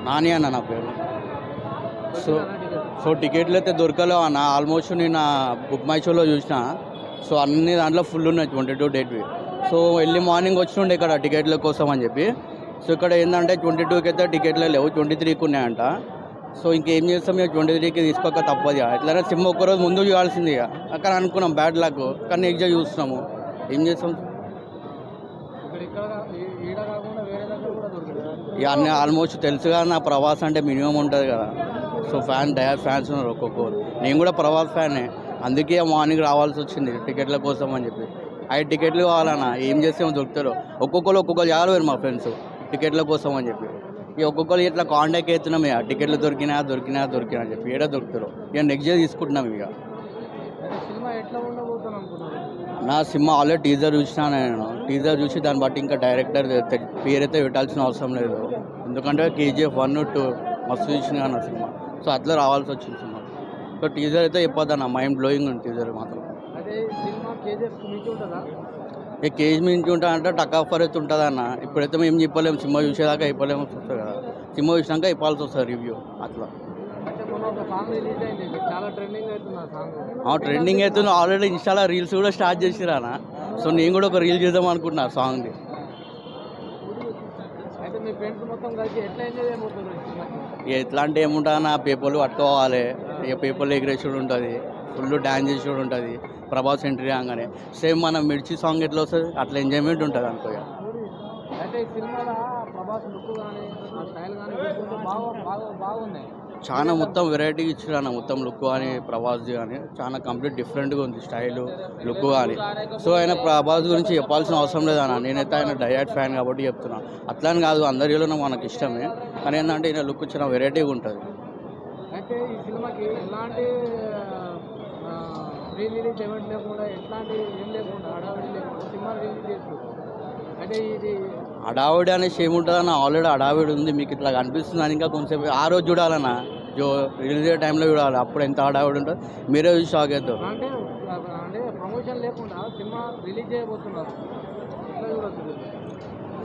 నాని అన్న నా పేరు. సో సో టికెట్లు అయితే దొరకలేవు అన్న. ఆల్మోస్ట్ నేను బుక్ మై షోలో చూసిన. సో అన్ని దాంట్లో ఫుల్ ఉన్నాయి 22 డేట్వి. సో ఎర్లీ మార్నింగ్ వచ్చిండే ఇక్కడ టికెట్ల కోసం అని చెప్పి. సో ఇక్కడ ఏంటంటే 22కి అయితే టికెట్లే లేవు, 23కి ఉన్నాయంట. సో ఇంకేం చేస్తాం, ఇక 23కి తీసుకోక తప్పదు. ఇక ఎట్లయినా సిమ్ ఒక్కరోజు ముందు చూడాల్సింది. ఇక అక్కడ అనుకున్నాం బ్యాడ్ లక్, కానీ నెక్స్ట్ చూస్తున్నాము. ఏం చేస్తాం ఇక అన్నీ ఆల్మోస్ట్ తెలుసుగా. నా ప్రభాస్ అంటే మినిమం ఉంటుంది కదా. సో ఫ్యాన్స్ ఉన్నారు ఒక్కొక్కరు. నేను కూడా ప్రభాస్ ఫ్యానే, అందుకే మార్నింగ్ రావాల్సి వచ్చింది టికెట్ల కోసం అని చెప్పి. 5 టికెట్లు కావాలన్నా ఏం చేస్తే దొరుకుతారు. ఒక్కొక్కరు జారు మా ఫ్రెండ్స్ టికెట్ల కోసం అని చెప్పి. ఇక ఒక్కొక్కరు ఇట్లా కాంటాక్ట్ అవుతున్నాం. ఇక టికెట్లు దొరికినా అని చెప్పి ఏడా దొరుకుతారు. ఇక నెక్స్ట్ డే తీసుకుంటున్నాం. ఇక నా సినిమా ఆల్రెడీ టీజర్ చూసినా. నేను టీజర్ చూసి దాన్ని బట్టి ఇంకా డైరెక్టర్ పేరైతే పెట్టాల్సిన అవసరం లేదు. ఎందుకంటే KGF 1, 2 మస్తు చూసిన నా సినిమా. సో అట్లా రావాల్సి వచ్చింది సినిమా. సో టీజర్ అయితే చెప్పొద్దన్న, మైండ్ బ్లోయింగ్ ఉంది టీజర్ మాత్రం. ఇక కేజీ మించి ఉంటా అంటే టక్ ఆఫర్ అయితే ఉంటుంది అన్న. ఇప్పుడైతే మేము చెప్పలేము, సినిమా చూసేదాకా అయిపోలేము వస్తుంది కదా. సినిమా చూసినాక ఇవ్వాల్సి వస్తుంది రివ్యూ అట్లా. ట్రెండింగ్ అవుతుంది. ఆల్రెడీ ఇన్స్టాలో రీల్స్ కూడా స్టార్ట్ చేసిరానా. సో నేను కూడా ఒక రీల్ చేద్దాం అనుకుంటున్నా సాంగ్ది. ఎట్లా అంటే ఏముంటుందన్న, పేపర్లు పట్టుకోవాలి, ఇక పేపర్లు ఎగిరేసుడు ఉంటుంది, ఫుల్ డాన్స్ చేసుడు ఉంటుంది. ప్రభాస్ ఎంట్రీ రాగానే సేమ్ మన మిర్చి సాంగ్ ఎట్లా వస్తుంది అట్లా ఎంజాయ్మెంట్ ఉంటుంది అనుకో. చాలా మొత్తం వెరైటీగా ఇచ్చారన్న. మొత్తం లుక్ కానీ ప్రభాస్ది కానీ చాలా కంప్లీట్ డిఫరెంట్గా ఉంది స్టైలు, లుక్ కానీ. సో ఆయన ప్రభాస్ గురించి చెప్పాల్సిన అవసరం లేదన్న. నేనైతే ఆయన డైరెక్ట్ ఫ్యాన్ కాబట్టి చెప్తున్నాను. అట్లా అని కాదు, అందరిలో మనకు ఇష్టమే, కానీ ఏంటంటే ఈయన లుక్ చాలా వెరైటీగా ఉంటుంది. హడావిడి అనేసి ఏముంటుందన్న, ఆల్రెడీ హడావిడి ఉంది. మీకు ఇట్లా కనిపిస్తుంది అని ఇంకా కొంచెంసేపు ఆ రోజు చూడాలన్నా, రిలీజ్ అయ్యే టైంలో చూడాలి. అప్పుడు ఎంత హడావిడి ఉంటుంది మీరే చూసి షాక్ అవుతారు.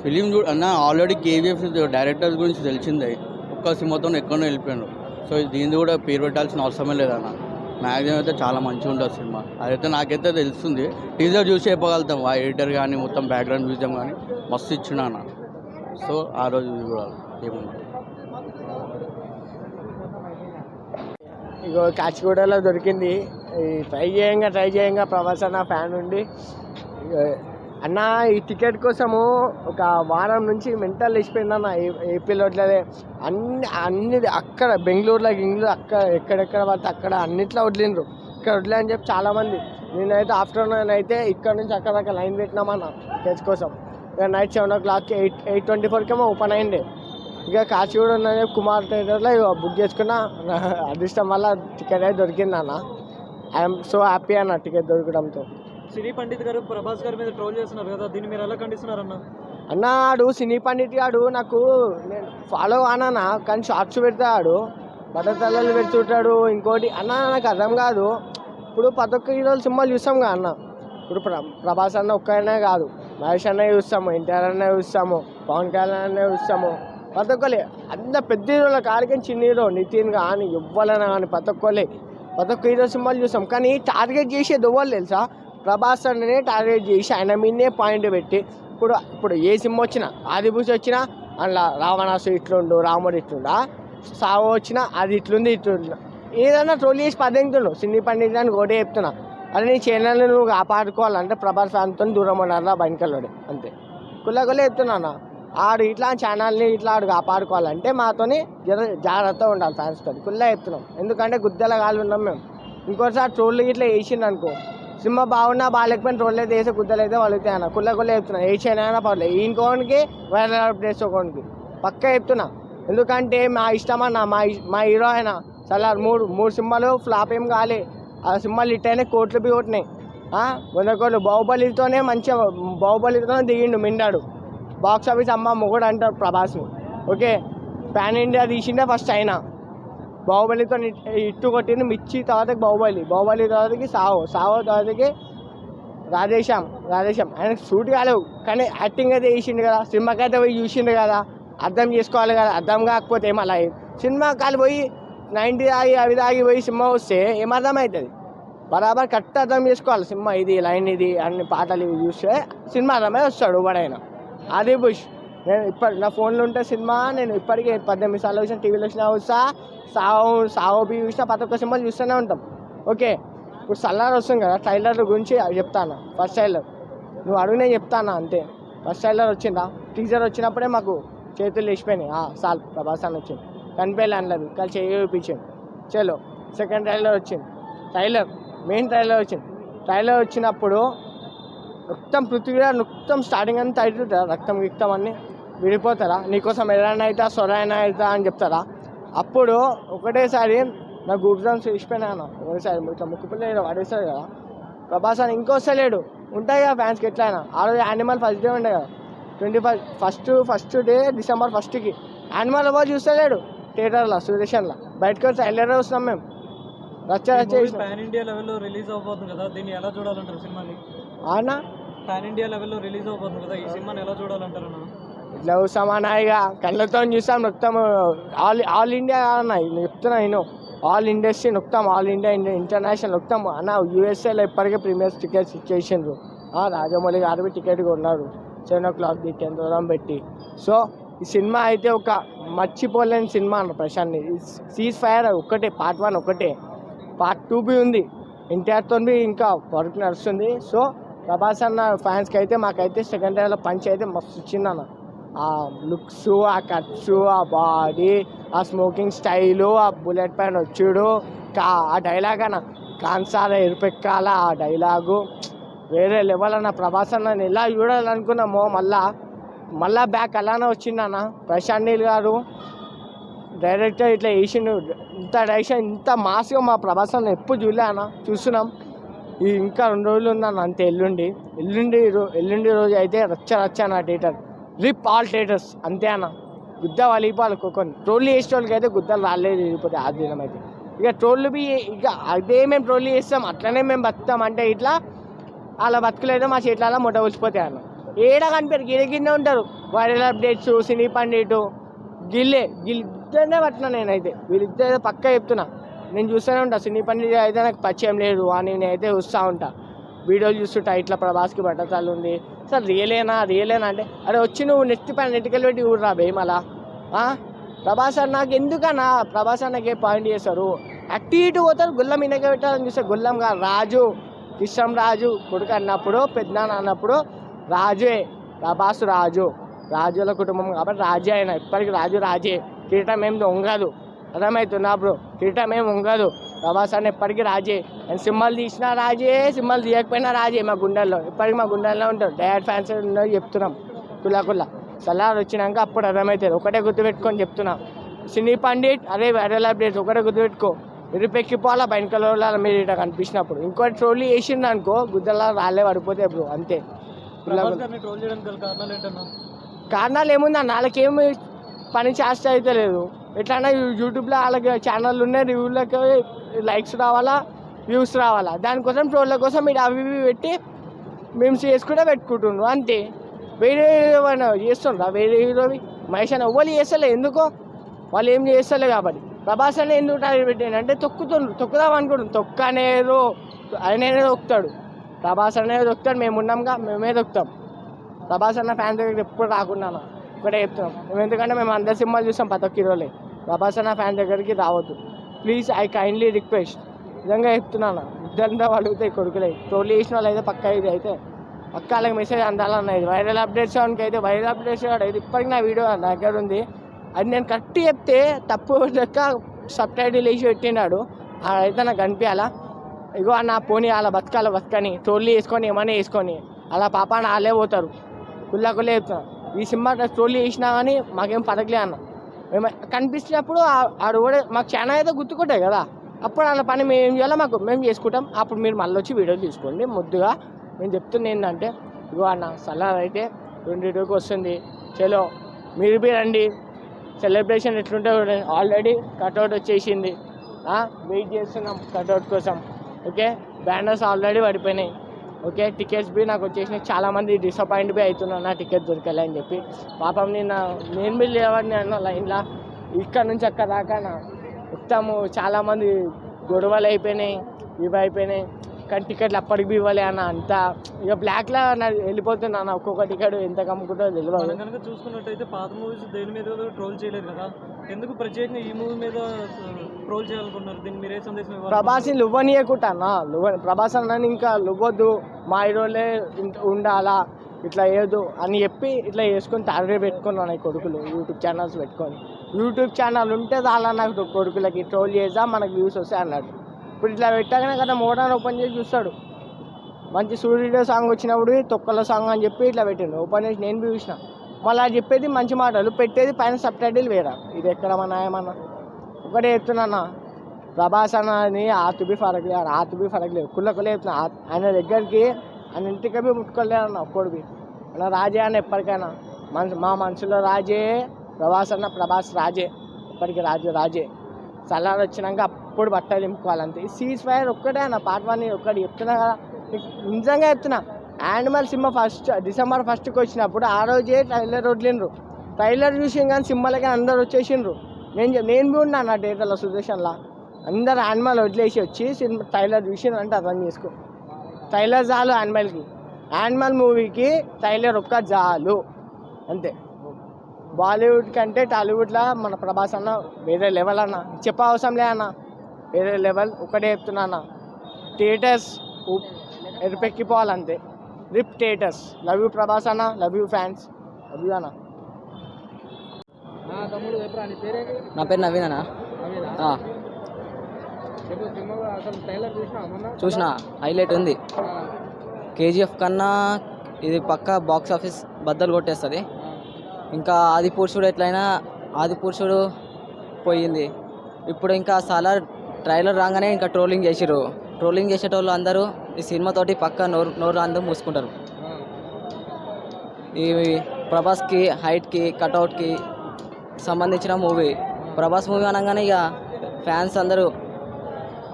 ఫిలిం అన్న ఆల్రెడీ KGF డైరెక్టర్స్ గురించి తెలిసిందే. ఒక్క సినిమాతో ఎక్కడో వెళ్ళిపోయాడు. సో దీన్ని కూడా పేరు పెట్టాల్సిన అవసరమే లేదన్న. మ్యాక్సిమం అయితే చాలా మంచిగా ఉంటుంది సినిమా. అదైతే నాకైతే తెలుస్తుంది. టీజర్ చూసి చెప్పగలుగుతాం. ఆ ఎడిటర్ కానీ మొత్తం బ్యాక్గ్రౌండ్ మ్యూజియం కానీ మస్తు ఇచ్చినా అన్న. సో ఆ రోజు చూడాలి ఏముంది. ఇగో కాచిగూడలో దొరికింది. ట్రై చేయంగా ప్రభాస్ అన్న ఫ్యాన్ ఉండి అన్న ఈ టికెట్ కోసము ఒక వారం నుంచి మెంటల్ వేసిపోయిందన్న. ఏపీలో ఇట్లనే అన్ని అక్కడ బెంగళూరులో అక్కడ ఎక్కడెక్కడ పడితే అక్కడ అన్నిట్లో వదిలిండ్రు. ఇక్కడ వదిలేని చెప్పి చాలామంది. నేనైతే ఆఫ్టర్నూన్ అయితే ఇక్కడ నుంచి అక్కడ దాకా లైన్ పెట్టినామన్న టికెట్స్ కోసం. ఇక నైట్ 7 o'clock 8:24 ఓపెన్ అయింది. ఇక కాచిగూడ ఉన్న కుమార్ థియేటర్లో ఇక బుక్ చేసుకున్న. అదృష్టం వల్ల టికెట్ అయితే దొరికిందన్న. ఐఎమ్ సో హ్యాపీ అన్న టికెట్ దొరకడంతో. సినీ పండిత్ గారు ప్రభాస్ గారి మీద ట్రోల్ చేస్తున్నారు కదా, దీన్ని మీరు ఎలా ఖండిస్తున్నారన్న? అన్న ఆడు సినీ పండిత్ గాడు నాకు నేను ఫాలో కానా, కానీ షార్ట్స్ పెడతాడు, బట్టతల్లలు పెడుతుంటాడు. ఇంకోటి అన్న నాకు అర్థం కాదు. ఇప్పుడు ప్రతి ఒక్క హీరోలు సినిమాలు చూస్తాం కదా అన్న. ఇప్పుడు ప్రభాస్ అన్న ఒక్కనే కాదు, మహేష్ అన్న చూస్తాము, ఎన్టీఆర్ అన్న చూస్తాము, పవన్ కళ్యాణ్ అన్న చూస్తాము. ప్రతి ఒక్కరి అంత పెద్ద హీరోల కాడికి చిన్న హీరో నితిన్ కానీ ఎవ్వరైనా కానీ ప్రతి ఒక్క హీరో సినిమాలు చూస్తాం. కానీ టార్గెట్ చేసేది ఎవ్వరు తెలుసా? ప్రభాస్ అన్ననే టార్గెట్ చేసి ఆయన మీదే పాయింట్ పెట్టి ఇప్పుడు ఏ సినిమా వచ్చినా, ఆదిభూషి వచ్చినా అందులో రావణాసు ఇట్లుండు, రాముడు ఇట్లుండా, సావు వచ్చినా అది ఇట్లుంది ఏదైనా ట్రోల్ చేసి పద్దెంగుతుండు. సినీ పండిత్ అని ఒకటే చెప్తున్నా, అది నీ ఛానల్ని నువ్వు కాపాడుకోవాలంటే ప్రభాస్ ఫ్యాన్తో దూరం ఉండాలా బయటకెళ్ళాడు అంతే. కుల్లే చెప్తున్నా. ఆడు ఇట్లా ఛానల్ని ఇట్లా ఆడు కాపాడుకోవాలంటే మాతోని జాగ్రత్తగా ఉండాలి ఫ్యాన్స్తో. కుల్లే చెప్తున్నాం. ఎందుకంటే గుద్దెల కాళ్ళు ఉన్నాం మేము. ఇంకోసారి ట్రోల్ ఇట్లా వేసిండు అనుకో, సినిమా బాగున్నా బాగాలేకపోయినా ట్రోల్ అయితే వేసే గుద్దలు అయితే వాళ్ళకి అన్న. కుల్లే చెప్తున్నా. వేసేనైనా పర్లేదు. ఇంకోనికి వైరల్ అప్డేట్స్ ఒకనికి పక్కా చెప్తున్నా. ఎందుకంటే మా ఇష్టం అన్న. మా హీరో ఆయన సలార్ మూడు సినిమాలు ఫ్లాప్ ఏం కాలే. ఆ సినిమాలు ఇట్టయినా కోట్లు బి కొట్టినాయి. 100 కోట్లు. బాహుబలితోనే దిగిండు, మిండాడు. బాక్స్ ఆఫీస్ అమ్మ మొగుడు అంటారు ప్రభాస్ని. ఓకే, పాన్ ఇండియా తీసిండే ఫస్ట్ అయినా. బాహుబలితో ఇట్టు కొట్టింది. మిర్చి తర్వాతకి బాహుబలి తర్వాతకి సావో తర్వాతకి రాధేశ్యామ్. ఆయన షూట్ కాలేవు కానీ యాక్టింగ్ అయితే వేసిండు కదా. సినిమాకి అయితే పోయి చూసిండు కదా. అర్థం చేసుకోవాలి కదా, అర్థం కాకపోతే మళ్ళీ సినిమా కాలు పోయి 90 ఆగి అవి దాగి పోయి సినిమా వస్తే ఏం అర్థం అవుతుంది? బరాబర్ కరెక్ట్ అర్థం చేసుకోవాలి సినిమా ఇది లైన్ ఇది అన్ని పాటలు ఇవి చూస్తే సినిమా అర్థమే వస్తాడు వాడైనా. అది బుష్ నేను నా ఫోన్లో ఉంటే సినిమా నేను ఇప్పటికీ 18 సార్లు చూసిన, టీవీలో వచ్చినా వస్తా, సావోబి చూసినా ప్రతి ఒక్క సినిమాలు చూస్తూనే ఉంటాం. ఓకే, ఇప్పుడు సల్లార్ వస్తుంది కదా, ట్రైలర్ గురించి చెప్తాను. ఫస్ట్ ట్రైలర్ నువ్వు అడుగు, నేను చెప్తాను అంతే. ఫస్ట్ ట్రైలర్ వచ్చిందా, టీజర్ వచ్చినప్పుడే మాకు చేతులు లేచిపోయినాయి. సాల్ ప్రభాస్ అని వచ్చింది, కనిపించలే అనలేదు, కానీ చేయి చూపించింది. చలో సెకండ్ ట్రైలర్ వచ్చింది, మెయిన్ ట్రైలర్ వచ్చింది. ట్రైలర్ వచ్చినప్పుడు మొత్తం పృథ్వీరాజ్ మొత్తం స్టార్టింగ్ అంతా అవుతుందా, రక్తం గిక్తం అన్నీ విడిపోతారా, నీకోసం ఎలానైనా అవుతా సొరైనా అవుతా అని చెప్తారా? అప్పుడు ఒకటేసారి నా గూబ్జామ్స్ విడిచిపోయినాను. ఒకటేసారి ఇట్లా ముక్కుపిల్ల వాడేస్తాడు కదా ప్రభాస్ అని, ఇంకొస్తలేడు. ఉంటాయి కదా ఫ్యాన్స్కి ఎట్లయినా. ఆ రోజు యానిమల్ ఫస్ట్ డే ఉండే కదా, 21st day December 1st animal ఎవరు చూస్తలేడు థియేటర్లో, సుదర్శన్లో. బయటకు వచ్చి ట్రైలర్ వస్తున్నాం మేము, రచ్చ పాన్ ఇండియా లెవెల్లో రిలీజ్ అవబోతుంది కదా, దీన్ని ఎలా చూడాలంటారు సినిమాని? అవునా, పాన్ ఇండియా లెవెల్లో రిలీజ్ అవబోతుంది కదా, ఈ సినిమాని ఎలా చూడాలంటారు? ఇట్లా చూస్తామన్నా, ఇక కళ్ళతో చూస్తాం, నొక్తాం. ఆల్ ఇండియా అన్న చెప్తున్నా నేను, ఆల్ ఇండస్ట్రీ నొక్తాం, ఆల్ ఇండియా ఇంటర్నేషనల్ నొక్తాం అన్న. యూఎస్ఏలో ఇప్పటికే ప్రీమియర్ టికెట్స్ ఇచ్చేసిండ్రు. రాజమౌళి గారు టికెట్ కొన్నారు 7 o'clock 10 దూరం పెట్టి. సో ఈ సినిమా అయితే ఒక మర్చిపోలేని సినిమా అన్న ప్రశాంత్. సీజ్ ఫైర్ ఒకటే, పార్ట్ 1 ఒకటే, పార్ట్ 2 ఉంది. ఎన్టీఆర్తో ఇంకా వర్క్ నడుస్తుంది. సో ప్రభాస్ అన్న ఫ్యాన్స్కి అయితే మాకైతే సెకండ్ టైంలో పంచ్ అయితే మస్తు వచ్చిందన్న. ఆ లుక్స్, ఆ కట్స్, ఆ బాడీ, ఆ స్మోకింగ్ స్టైలు, ఆ బుల్లెట్ పైన వచ్చుడు, ఆ డైలాగ్ అన్న కాన్సాల ఎరుపెక్కాల ఆ డైలాగు వేరే లెవెల్ అన్న. ప్రభాస్ అన్న ఎలా చూడాలనుకున్నామో మళ్ళా బ్యాక్ అలానే వచ్చిందన్న. ప్రశాంత్ నీల్ గారు డైరెక్టర్ ఇట్లా వేసిండు, ఇంత డైరెక్షన్ ఇంత మాస్గా మా ప్రభాస్ అన్న ఎప్పుడు చూడలే అన్న. చూస్తున్నాం, ఇంకా 2 రోజులు ఉందన్న అంతే. ఎల్లుండి రోజు అయితే రచ్చ అన్న థియేటర్, రిప్ ఆల్ థియేటర్స్ అంతే అన్న. గుద్ద వలిపాలి కొన్ని ట్రోల్ చేసే వాళ్ళకి అయితే గుద్దలు రాలేదు వెళ్ళిపోతే ఆ దినం అయితే. ఇక ట్రోళ్ళు ఇక అదే మేము ట్రోల్ చేస్తాం, అట్లనే మేము బతుకుతాం అంటే ఇట్లా అలా బతుకులేదు మా చేతులలో మొట్ట వచ్చిపోతాయి అన్న. ఏడ కనిపారు, గిన్నె ఉంటారు. వైరల్ అప్డేట్స్, సినీ పండిట్, గిల్లిద్దరినే పట్టినా నేనైతే. వీళ్ళిద్దరు పక్కా చెప్తున్నా, నేను చూస్తూనే ఉంటా. సినీ పండిట్ అయితే నాకు పరిచయం లేదు అని నేనైతే చూస్తూ ఉంటా, వీడియోలు చూస్తుంటా. ఇట్లా ప్రభాస్కి బట్టతలు ఉంది సార్, రియలేనా అంటే అరే వచ్చి నువ్వు నెట్టికెళ్ళి పెట్టి ఊరు రాబే మళ్ళా. ప్రభాస్ అన్న నాకు ఎందుకన్నా, ప్రభాస్ అన్నకే పాయింట్ చేస్తారు, అటు ఇటు పోతారు. గుల్లం ఇనకే పెట్టాలని చూస్తే గుల్లం కాదు, రాజు కిష్టం రాజు కొడుకు అన్నప్పుడు, పెద్దనాన్న అన్నప్పుడు రాజే. ప్రభాస్ రాజుల కుటుంబం కాబట్టి రాజే అయినా ఇప్పటికి రాజే. కిరీటం ఏం దొంగదు, అర్థమవుతున్నా బ్రో, కిరీటం ఏం ఉండదు. ప్రభాస్ అన్న ఎప్పటికీ రాజే. అండ్ సింబల్ తీసినా రాజే, సింబల్ తీయకపోయినా రాజే. మా గుండెల్లో ఇప్పటికీ మా గుండెల్లో ఉంటారు. డయాడ్ ఫ్యాన్స్ ఉన్నది చెప్తున్నాం. కుల్లా సలార్ వచ్చినాక అప్పుడు అర్థమవుతుంది. ఒకటే గుర్తుపెట్టుకొని చెప్తున్నా, సినీ పండిట్ అరే వైరల్ అప్డేట్స్ ఒకటే గుర్తుపెట్టుకో. ఇరుపెక్కిపోవాలా బయటకల మీరు ఇట్లా కనిపించినప్పుడు. ఇంకోటి ట్రోల్ చేసిండు అనుకో, గుద్దలా రాళ్ళే పడిపోతాయి బ్రో అంతే. కారణాలు ఏముందన్న, వాళ్ళకేమి పని చేస్తే అయితే లేదు. ఎట్లన్నా యూట్యూబ్లో వాళ్ళకి ఛానళ్ళు ఉన్నాయి, రివ్యూలకి లైక్స్ రావాలా, వ్యూస్ రావాలా, దానికోసం ట్రోళ్ళ కోసం మీరు అవి పెట్టి మేము చేసుకుంటే పెట్టుకుంటుండ్రు అంతే. వేరే ఏమైనా చేస్తుండ్రా, వేరే హీరోవి మహేష్ అని ఎవ్వరు చేస్తలే. ఎందుకో వాళ్ళు ఏం చేస్తలే కాబట్టి. ప్రభాస్ అని ఎందుకు టార్గెట్ పెట్టాను అంటే తొక్కుదాం అనుకుంటున్నాం. తొక్కనేరు ఆయనే తొక్కుతాడు, ప్రభాస్ అనేది తొక్కుతాడు. మేము ఉన్నాంగా, మేమే తొక్కుతాం. ప్రభాస్ అన్న ఫ్యాన్ దగ్గరికి ఎప్పుడు రాకుండా ఒకటే చెప్తున్నాం మేము, ఎందుకంటే మేము అందరి సినిమాలు చూస్తాం ప్రతి ఒక్క హీరోలే. ప్రభాస్ అన్న ఫ్యాన్ దగ్గరికి రావద్దు ప్లీజ్, ఐ కైండ్లీ రిక్వెస్ట్. నిజంగా చెప్తున్నాను, ఇద్దరంతా అడుగుతాయి కొడుకులే. ట్రోల్ చేసిన వాళ్ళు అయితే పక్కా ఇది అయితే పక్క వాళ్ళకి మెసేజ్ అందాలన్నది. వైరల్ అప్డేట్స్ అయితే వైరల్ అప్డేట్స్ అయితే ఇప్పటికి నా వీడియో నా దగ్గర ఉంది. అది నేను కరెక్ట్ చెప్తే తప్పు లెక్క సబ్ టైటిల్ వేసి పెట్టినాడు, అదైతే నాకు కనిపించాలా. ఇగో అన్న పోనీ అలా బతకని ట్రోల్ వేసుకొని ఏమైనా వేసుకొని అలా పాపాన్ని వాళ్ళే పోతారు. కుళ్ళే చెప్తున్నాను. ఈ సినిమా ట్రోల్ చేసినా కానీ మాకేం పడకలే అన్న. మేము కనిపించినప్పుడు ఆడు కూడా మాకు ఛానల్ అయితే గుర్తుకుంటాయి కదా, అప్పుడు వాళ్ళ పని మేము ఏం చేయాలో మేము చేసుకుంటాం. అప్పుడు మీరు మళ్ళీ వచ్చి వీడియో తీసుకోండి. ముద్దుగా నేను చెప్తుంది ఏంటంటే, ఇగో అన్న సలార్ అయితే 22కి వస్తుంది. చలో మీరు రండి, సెలబ్రేషన్ ఎట్లుంటే ఆల్రెడీ కట్అవుట్ వచ్చేసింది, వెయిట్ చేస్తున్నాం కట్అవుట్ కోసం. ఓకే, బ్యానర్స్ ఆల్రెడీ పడిపోయినాయి. ఓకే టికెట్స్ బి నాకు వచ్చేసినాయి. చాలామంది డిసప్పాయింట్ బి అవుతున్నారు నా టికెట్ దొరకలే అని చెప్పి. పాపం నేను బి లేవని అన్న లైన్లో ఇక్కడ నుంచి అక్కడ దాకా మొత్తము చాలామంది గొడవలు అయిపోయినాయి, ఇవి అయిపోయినాయి. కానీ టికెట్లు అప్పటికి బి ఇవ్వలే అన్న. అంతా ఇక బ్లాక్లో వెళ్ళిపోతున్నా అన్న. ఒక్కొక్క టికెట్ ఎంత కమ్ముకుంటుందో తెలియదు. మనం కనుక చూసుకున్నట్టయితే పాత మూవీస్ దేని మీద ట్రోల్ చేయలేదు కదా, ఎందుకు ప్రత్యేకంగా ఈ మూవీ మీద ట్రోల్ చేయాలనుకున్నారు? దీన్ని మీరే సందేశం ఇవ్వాలి? ప్రభాస్ని లువ్వనీయకుంటా అన్న. ప్రభాస్ అన్నని ఇంకా లువ్వద్దు, మా హీరోలే ఉండాలా, ఇట్లా ఏదో అని చెప్పి ఇట్లా చేసుకొని టార్గెట్ పెట్టుకున్నాను ఈ కొడుకులు. యూట్యూబ్ ఛానల్స్ పెట్టుకొని, యూట్యూబ్ ఛానల్ ఉంటే చాలా నాకు కొడుకులకి ట్రోల్ చేద్దాం మనకు వ్యూస్ వస్తాయి అన్నాడు. ఇప్పుడు ఇట్లా పెట్టగానే కదా మోటార్ ఓపెన్ చేసి చూస్తాడు. మంచి సూర్యుడు సాంగ్ వచ్చినప్పుడు తొక్కల సాంగ్ అని చెప్పి ఇట్లా పెట్టిండు. ఓపెన్ చేసి నేను చూసిన. మళ్ళీ చెప్పేది మంచి మాటలు, పెట్టేది పైన సబ్ టైటిల్ వేరే. ఇది ఎక్కడ మన ఏమన్నా ఒకటే చెప్తున్నా, ప్రభాస్ అన్నని ఆతుబి ఫరకలేదు కుళ్ళకులే చెప్తున్నా. ఆయన దగ్గరికి ఆయన ఇంటికి ముట్టుకోలేదన్న ఒక్కడికి. అన్న రాజే అన్న ఎప్పటికైనా మా మనసులో రాజే ప్రభాస్ అన్న. ప్రభాస్ రాజే ఎప్పటికీ రాజే. సలార్ వచ్చినాక అప్పుడు బట్టలు దింపుకోవాలంతే. ఈ సీజ్ ఫైర్ ఒక్కటే అన్న. పార్ట్ 1 ఒక్కటి చెప్తున్నా కదా, నిజంగా చెప్తున్నా. యానిమల్ సినిమా డిసెంబర్ 1కి వచ్చినప్పుడు ఆ రోజే ట్రైలర్ వదిలిండ్రు. ట్రైలర్ చూసి కానీ సినిమాలకి అందరు వచ్చేసిండ్రు. నేను బి ఉన్నా నా థియేటర్లో సుదర్శన్లో. అందరు యానిమల్ వదిలేసి వచ్చి సినిమా ట్రైలర్ చూసిండ్రు అంటే అర్థం చేసుకో. ట్రైలర్ చాలు యానిమల్కి. యానిమల్ మూవీకి ట్రైలర్ ఒక్క చాలు అంతే. బాలీవుడ్ కంటే టాలీవుడ్లో మన ప్రభాస్ అన్న వేరే లెవెల్ అన్న. అవసరం లే అన్న, వేరే లెవెల్. ఒకటే చెప్తున్నా అన్న, థియేటర్స్ ఎరిపెక్కిపోవాలంతే. Rip theatres. Love you Prabhas అన్న, love you fans, love you అన్న. తమ్ముడు చెప్పరా, నీ పేరేంటి? నా పేరు నవీన్ అన్న. చూసిన హైలైట్ ఉంది. కేజీఎఫ్ కన్నా ఇది పక్కా బాక్స్ ఆఫీస్ బద్దలు కొట్టేస్తుంది. ఇంకా ఆదిపురుషుడు ఎట్లయినా ఆదిపురుషుడు పోయింది. ఇప్పుడు ఇంకా సాలార్ ట్రైలర్ రాగానే ఇంకా ట్రోలింగ్ చేసేటోళ్ళు అందరూ ఈ సినిమాతోటి పక్కా నోరు అందరూ మూసుకుంటారు. ఈ ప్రభాస్కి హైట్కి కట్అవుట్కి సంబంధించిన మూవీ. ప్రభాస్ మూవీ అనగానే ఇక ఫ్యాన్స్ అందరూ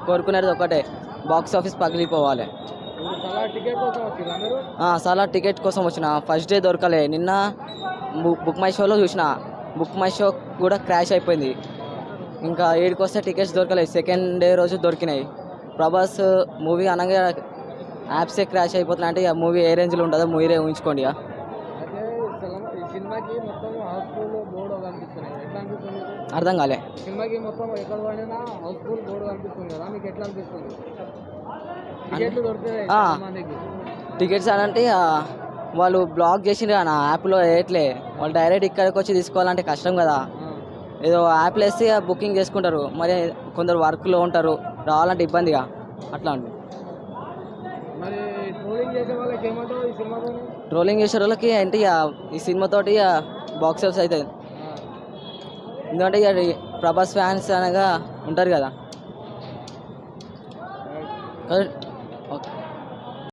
కోరుకునేది ఒకటే, బాక్స్ ఆఫీస్ పగిలిపోవాలి. సాలార్ టికెట్ కోసం వచ్చిన. ఫస్ట్ డే దొరకలే. నిన్న బుక్ మై షోలో చూసిన. బుక్ మై షో కూడా క్రాష్ అయిపోయింది. ఇంకా 7కి వస్తే టికెట్స్ దొరకలేదు. సెకండ్ డే రోజు దొరికినాయి. ప్రభాస్ మూవీ అనగా యాప్సే క్రాష్ అయిపోతున్నాయి. అంటే ఇక మూవీ ఏ రేంజ్లో ఉంటుందో మీరే ఊహించుకోండి. ఇక అర్థం కాలే. సినిమాకి మొత్తం ఎక్కడ పడినా హౌస్ఫుల్ బోర్డు కనిపిస్తుంది కదా, మీకు ఎట్లా అనిపిస్తుంది? టికెట్స్ అని అంటే వాళ్ళు బ్లాక్ చేసిండ్రు కదా యాప్లో వేయట్లే. వాళ్ళు డైరెక్ట్ ఇక్కడికి వచ్చి తీసుకోవాలంటే కష్టం కదా. ఏదో యాప్లో వేస్తే బుకింగ్ చేసుకుంటారు. మరి కొందరు వర్క్లో ఉంటారు, రావాలంటే ఇబ్బందిగా అట్లా ఉంది. మరి ట్రోలింగ్ చేసే వాళ్ళకి ఏమంటారు ఈ సినిమాతో? ట్రోలింగ్ చేసే వాళ్ళకి అంటే ఈ సినిమాతోటి బాక్స్ ఆఫీస్ అవుతుంది. ఎందుకంటే ఇక ప్రభాస్ ఫ్యాన్స్ అనగా ఉంటారు కదా.